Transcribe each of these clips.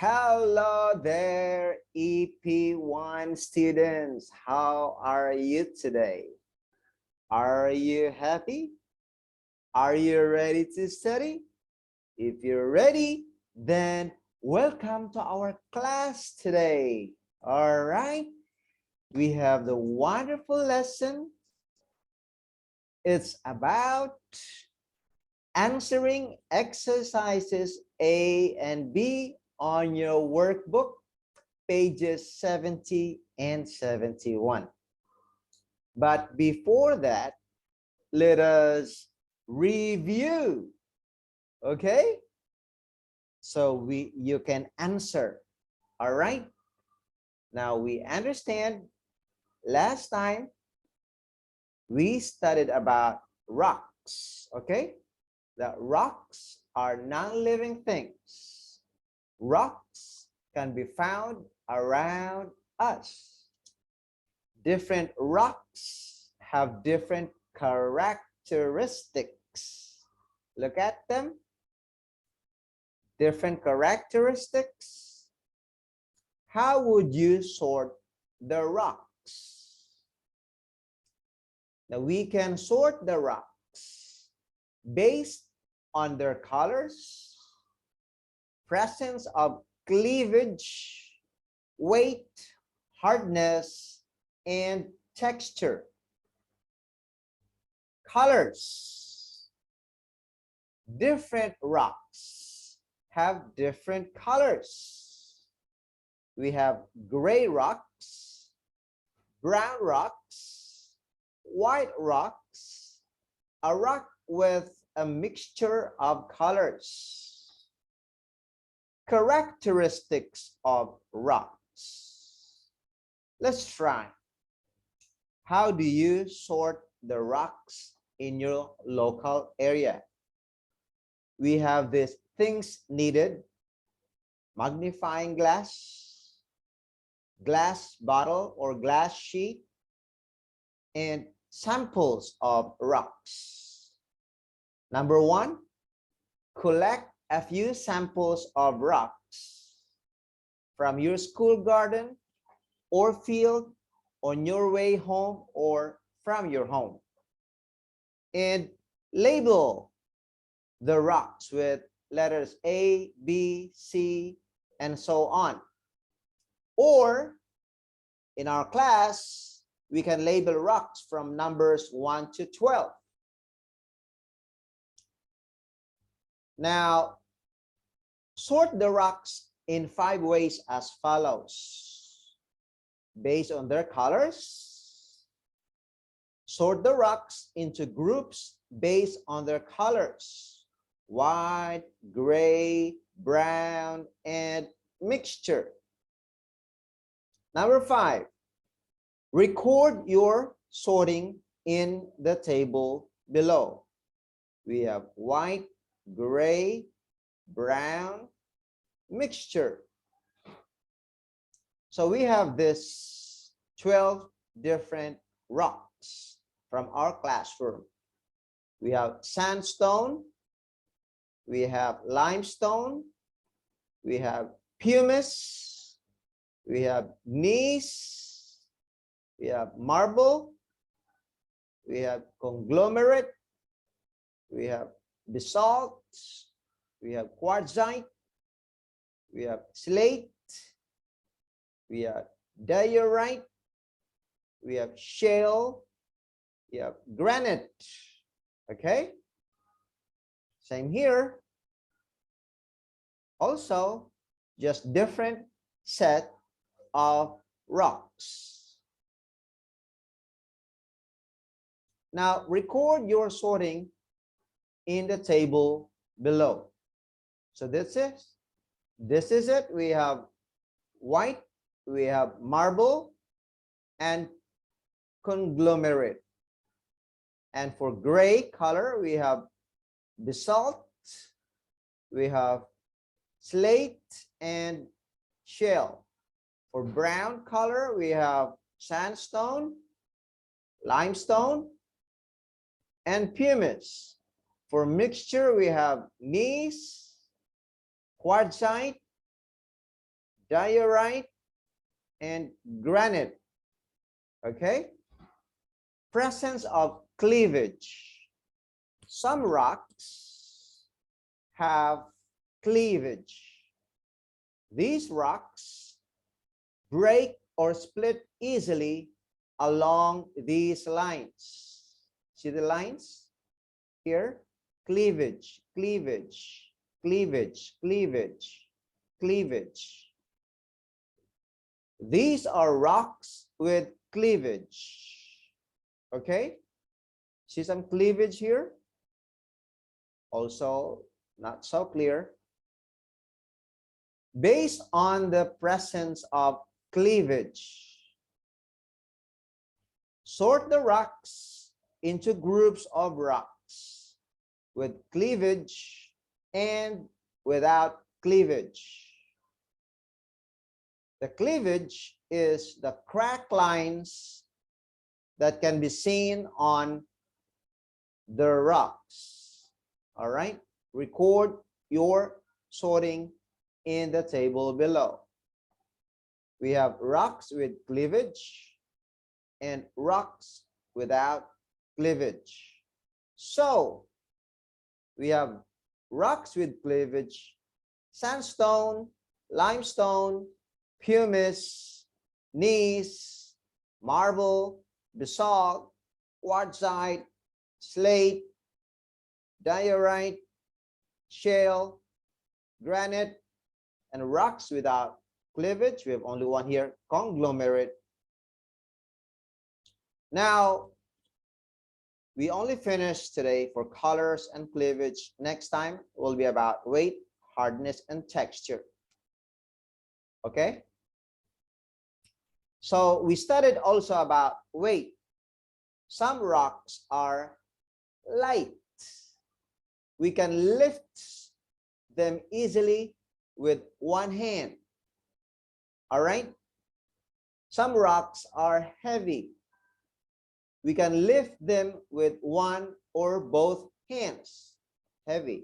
Hello there, EP1 students. How are you today? Are you happy? Are you ready to study? If you're ready, then welcome to our class today. All right, we have the wonderful lesson. It's about answering exercises A and B on your workbook, pages 70 and 71. But before that, let us review. Okay? So you can answer. All right? Now we understand last time we studied about rocks. Okay? The rocks are non-living things. Rocks can be found around us. Different rocks have different characteristics. Look at them. Different characteristics. How would you sort the rocks? Now we can sort the rocks based on their colors, presence of cleavage, weight, hardness, and texture. Colors. Different rocks have different colors. We have gray rocks, brown rocks, white rocks, a rock with a mixture of colors. Characteristics of rocks. Let's try. How do you sort the rocks in your local area? We have these things needed: magnifying glass, glass bottle or glass sheet, and samples of rocks. Number one, collect a few samples of rocks from your school garden or field on your way home or from your home, and label the rocks with letters A, B, C, and so on. Or in our class, we can label rocks from numbers 1 to 12. Now, sort the rocks in 5 ways as follows. Based on their colors, sort the rocks into groups based on their colors: white, gray, brown, and mixture. Number 5, record your sorting in the table below. We have white, gray, brown, mixture. So we have this 12 different rocks from our classroom. We have sandstone, we have limestone, we have pumice, we have gneiss, we have marble, we have conglomerate, we have basalt, we have quartzite, we have slate, we have diorite, we have shale, we have granite. Okay, same here. Also, just different set of rocks. Now record your sorting in the table below. So this is it. We have white, we have marble, and conglomerate. And for gray color, we have basalt, we have slate, and shale. For brown color, we have sandstone, limestone, and pumice. For mixture, we have gneiss, quartzite, diorite, and granite. Okay? Presence of cleavage. Some rocks have cleavage. These rocks break or split easily along these lines. See the lines here? Cleavage, cleavage, cleavage, cleavage, cleavage. These are rocks with cleavage. Okay? See some cleavage here? Also, not so clear. Based on the presence of cleavage, sort the rocks into groups of rocks with cleavage and without cleavage. The cleavage is the crack lines that can be seen on the rocks. All right, record your sorting in the table below. We have rocks with cleavage and rocks without cleavage. So we have rocks with cleavage: sandstone, limestone, pumice, gneiss, marble, basalt, quartzite, slate, diorite, shale, granite, and rocks without cleavage. We have only one here, conglomerate. Now, we only finished today for colors and cleavage. Next time will be about weight, hardness, and texture. Okay? So we studied also about weight. Some rocks are light. We can lift them easily with one hand. All right? Some rocks are heavy. We can lift them with one or both hands. Heavy.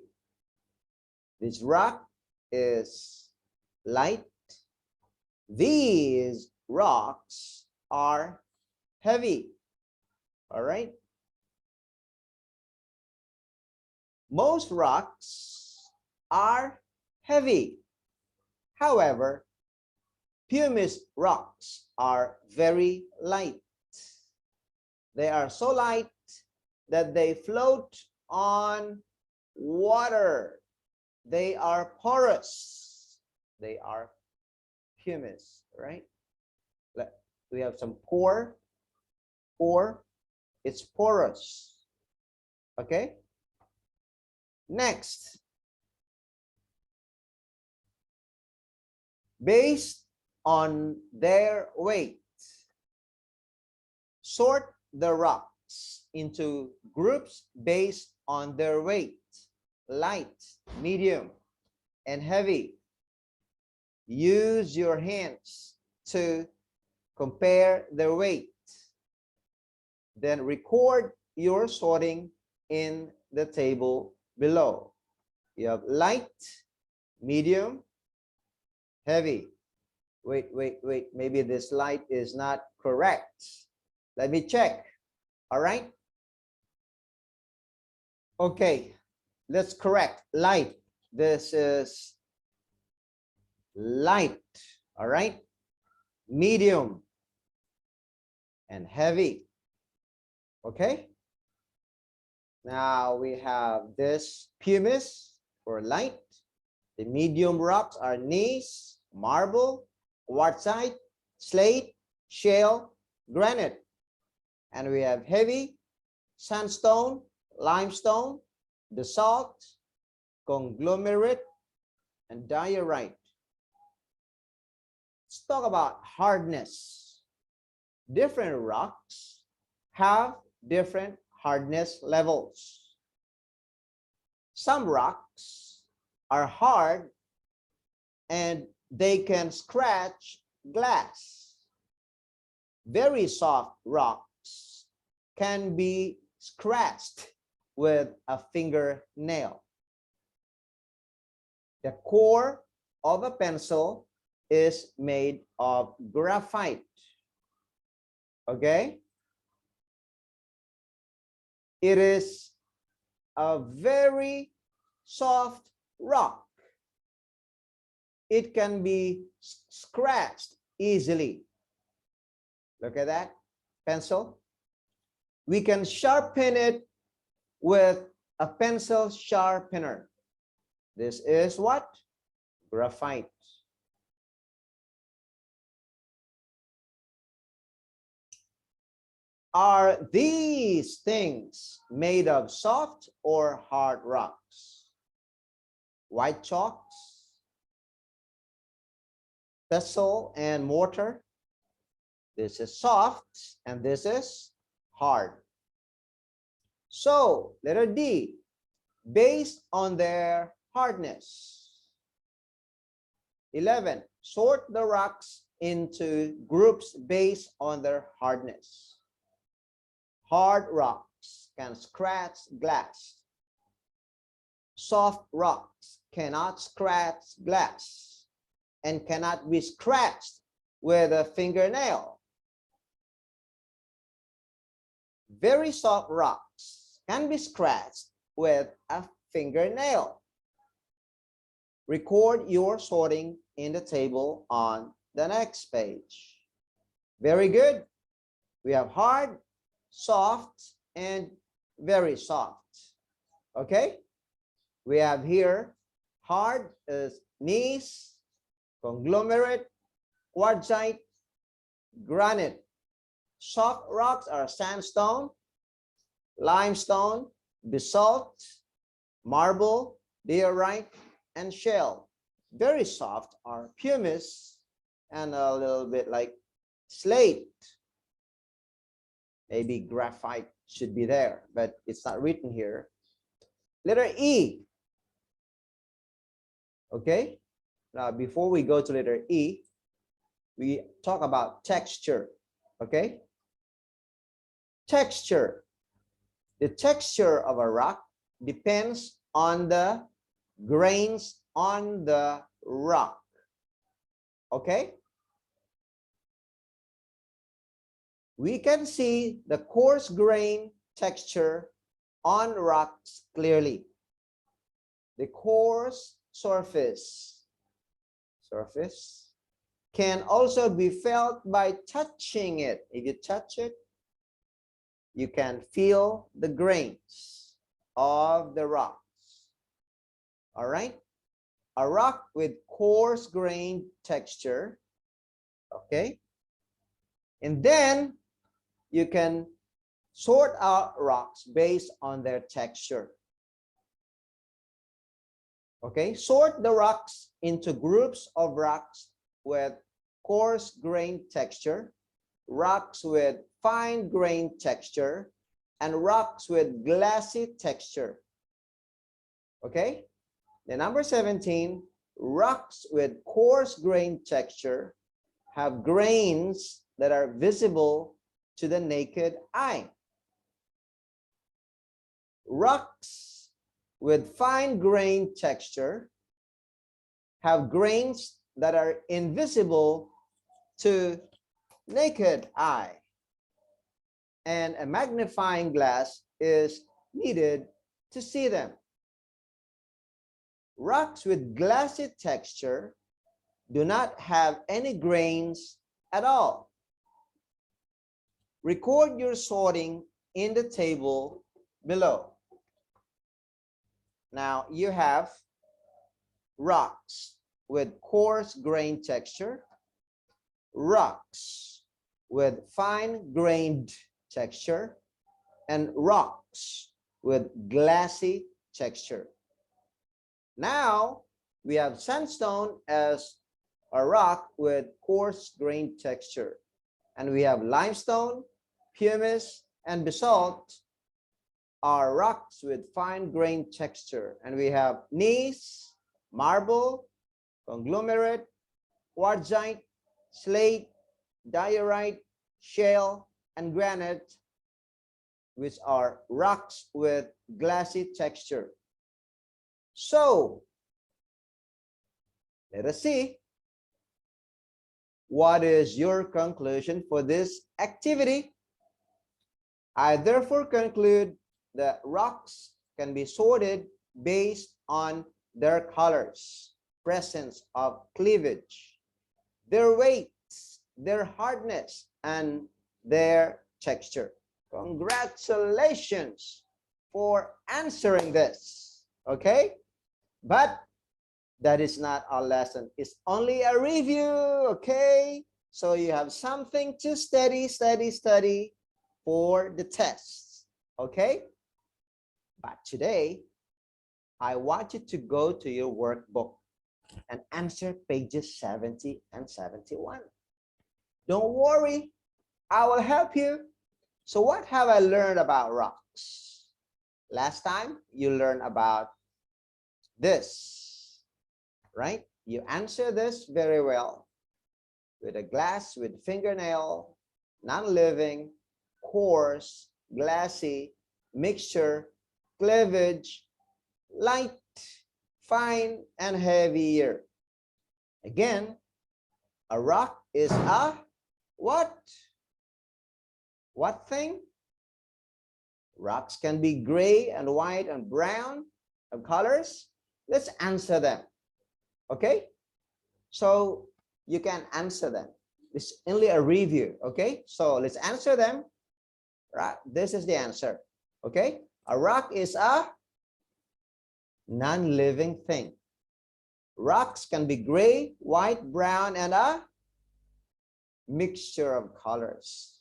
This rock is light. These rocks are heavy. All right? Most rocks are heavy. However, pumice rocks are very light. They are so light that they float on water. They are porous. They are pumice, right? We have some pore. It's porous. Okay? Next, based on their weight, sort the rocks into groups based on their weight: light, medium, and heavy. Use your hands to compare their weight. Then record your sorting in the table below. You have light, medium, heavy. Wait. Maybe this light is not correct. Let me check. All right. Okay. Let's correct. Light. This is light. All right. Medium and heavy. Okay. Now we have this pumice for light. The medium rocks are gneiss, marble, quartzite, slate, shale, granite. And we have heavy: sandstone, limestone, basalt, conglomerate, and diorite. Let's talk about hardness. Different rocks have different hardness levels. Some rocks are hard and they can scratch glass. Very soft rocks can be scratched with a fingernail. The core of a pencil is made of graphite. Okay? It is a very soft rock. It can be scratched easily. Look at that pencil. We can sharpen it with a pencil sharpener. This is what? Graphite. Are these things made of soft or hard rocks? White chalks, pestle and mortar. This is soft and this is hard. So, letter D, based on their hardness. 11, sort the rocks into groups based on their hardness. Hard rocks can scratch glass. Soft rocks cannot scratch glass and cannot be scratched with a fingernail. Very soft rocks can be scratched with a fingernail. Record your sorting in the table on the next page. Very good. We have hard, soft, and very soft. Okay? We have here hard is gneiss, conglomerate, quartzite, granite. Soft rocks are sandstone, limestone, basalt, marble, diorite, and shale. Very soft are pumice and a little bit like slate. Maybe graphite should be there, but it's not written here. Letter E. Okay. Now, before we go to letter E, we talk about texture. Okay. Texture. The texture of a rock depends on the grains on the rock. Okay. We can see the coarse grain texture on rocks clearly. The coarse surface can also be felt by touching it. If you touch it, you can feel the grains of the rocks. All right. A rock with coarse grain texture. Okay. And then you can sort out rocks based on their texture. Okay. Sort the rocks into groups of rocks with coarse grain texture, rocks with fine grain texture, and rocks with glassy texture. Okay. The number 17, rocks with coarse grain texture have grains that are visible to the naked eye. Rocks with fine grain texture have grains that are invisible to naked eye, and a magnifying glass is needed to see them. Rocks with glassy texture do not have any grains at all. Record your sorting in the table below. Now you have rocks with coarse grain texture, rocks with fine grained texture, and rocks with glassy texture. Now we have sandstone as a rock with coarse grain texture, and we have limestone, pumice, and basalt are rocks with fine grain texture, and we have gneiss, marble, conglomerate, quartzite, slate, diorite, shale, and granite, which are rocks with glassy texture. So let us see. What is your conclusion for this activity? I therefore conclude that rocks can be sorted based on their colors, presence of cleavage, their weights, their hardness, and their texture. Congratulations for answering this. Okay? But that is not our lesson. It's only a review. Okay? So you have something to study for the tests. Okay? But today, I want you to go to your workbook and answer pages 70 and 71. Don't worry, I will help you. So what have I learned about rocks? Last time, you learned about this, right? You answer this very well. With a glass, with fingernail, non-living, coarse, glassy, mixture, cleavage, light, fine, and heavier. Again, a rock is a what? What thing? Rocks can be gray and white and brown of colors. Let's answer them. Okay? So you can answer them. It's only a review. Okay? So let's answer them. Right? This is the answer. Okay? A rock is a non-living thing. Rocks can be gray, white, brown, and a mixture of colors.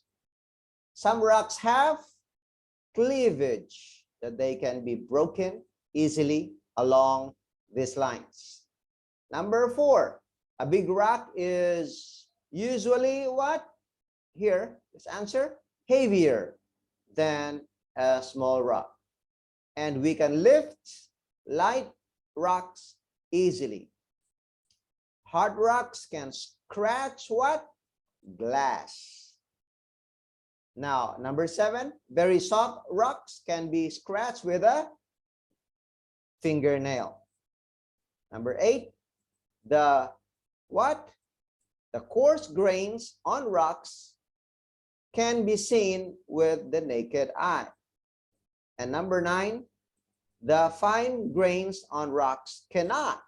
Some rocks have cleavage, that they can be broken easily along these lines. Number 4, a big rock is usually what? Here, this answer, heavier than a small rock. And we can lift light rocks easily. Hard rocks can scratch what? Glass. Now, number 7, very soft rocks can be scratched with a fingernail. Number 8, the what? The coarse grains on rocks can be seen with the naked eye. And number 9, the fine grains on rocks cannot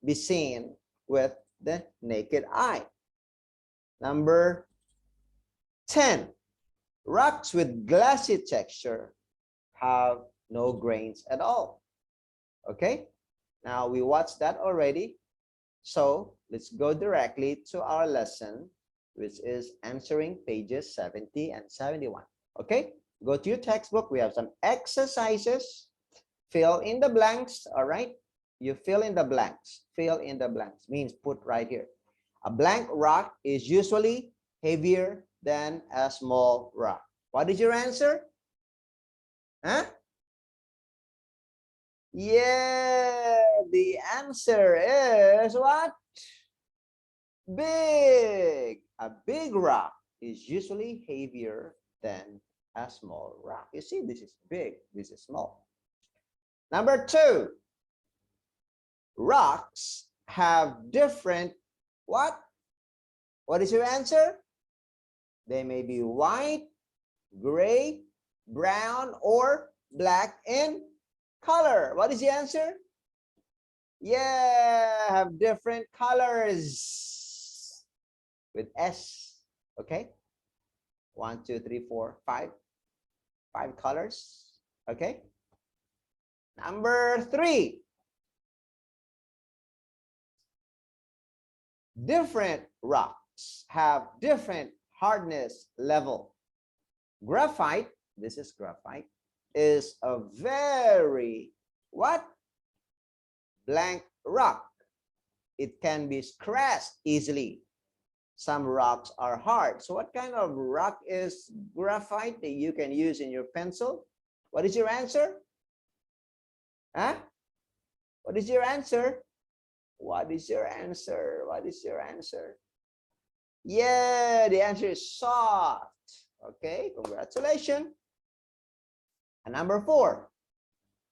be seen with the naked eye. Number 10, rocks with glassy texture have no grains at all. Okay, now we watched that already. So let's go directly to our lesson, which is answering pages 70 and 71. Okay, go to your textbook. We have some exercises. Fill in the blanks. All right, you fill in the blanks. Fill in the blanks means put right here. A blank rock is usually heavier than a small rock. What is your answer? Huh? Yeah, the answer is what? Big. A big rock is usually heavier than a small rock. You see, this is big, this is small. Number 2, rocks have different what? What is your answer? They may be white, gray, brown, or black in color. What is the answer? Yeah, have different colors with S. Okay, 1, 2, 3, 4, 5. 5 colors. Okay. Number 3, different rocks have different hardness level. Graphite, this is graphite, is a very what? Blank rock. It can be scratched easily. Some rocks are hard. So what kind of rock is graphite that you can use in your pencil? What is your answer? Huh? What is your answer? What is your answer? What is your answer? Yeah, the answer is soft. Okay, congratulations. And number 4,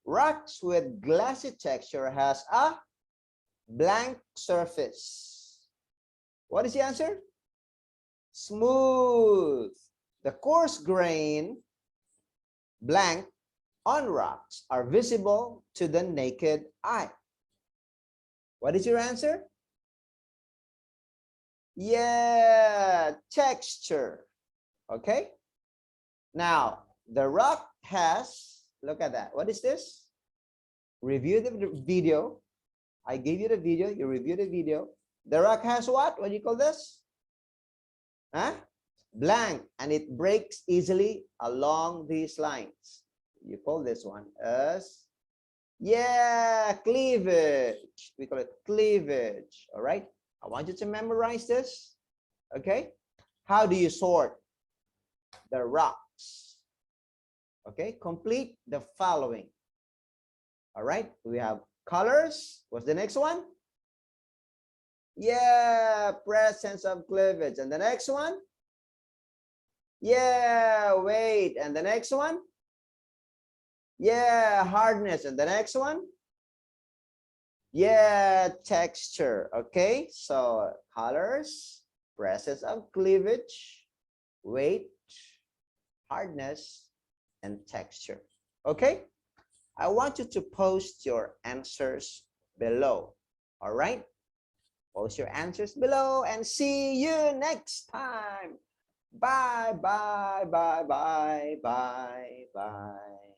rocks with glassy texture has a blank surface. What is the answer? Smooth. The coarse grain blank on rocks are visible to the naked eye. What is your answer? Yeah, texture. Okay. Now, the rock has, look at that. What is this? Review the video. I gave you the video. You review the video. The rock has what? What do you call this? Huh? Blank. And it breaks easily along these lines. You call this one as, yeah, cleavage. We call it cleavage. All right. I want you to memorize this. Okay. How do you sort the rocks? Okay. Complete the following. All right. We have colors. What's the next one? Yeah, presence of cleavage. And the next one? Yeah, weight. And the next one? Yeah, hardness. And the next one? Yeah, texture. Okay, so colors, presence of cleavage, weight, hardness, and texture. Okay, I want you to post your answers below. All right, post your answers below and see you next time. Bye, bye, bye, bye, bye, bye.